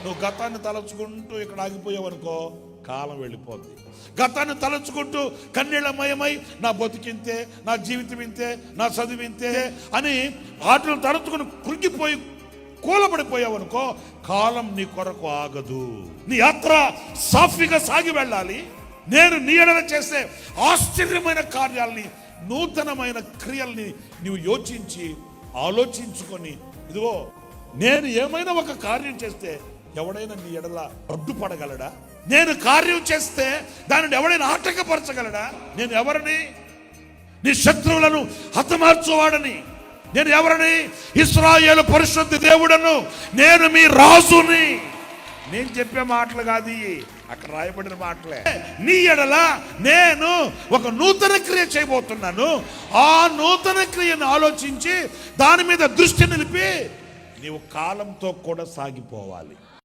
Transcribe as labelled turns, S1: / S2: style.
S1: నువ్వు గతాన్ని తలచుకుంటూ ఇక్కడ ఆగిపోయావు అనుకో, కాలం వెళ్ళిపోద్ది. గతాన్ని తలచుకుంటూ కన్నీళ్ళమయమై నా బతుకింతే, నా జీవితం ఇంతే, నా చదువు ఇంతే అని వాటిని తలచుకుని కృంగిపోయి కూలబడిపోయావు అనుకో, కాలం నీ కొరకు ఆగదు. నీ యాత్ర సాఫీగా సాగి వెళ్ళాలి. నేను నీ ఎడల చేసే ఆశ్చర్యమైన కార్యాలని, నూతనమైన క్రియల్ని నువ్వు యోచించి ఆలోచించుకొని, ఇదిగో నేను ఏమైనా ఒక కార్యం చేస్తే ఎవడైనా నీ ఎడల అడ్డుపడగలడా? నేను కార్యం చేస్తే దానిని ఎవడైనా ఆటంకపరచగలడా? నేను ఎవరిని? నీ శత్రువులను హతమార్చువాడని. నేను ఎవరిని? ఇశ్రాయేలు పరిశుద్ధ దేవుడను, నేను మీ రాజుని. నేను చెప్పే మాటలు కాదు, అక్కడ రాయబడిన మాటలే. నీ ఎడల నేను ఒక నూతన క్రియ చేయబోతున్నాను. ఆ నూతన క్రియను ఆలోచించి దాని మీద దృష్టి నిలిపి నీవు కాలంతో కూడా సాగిపోవాలి.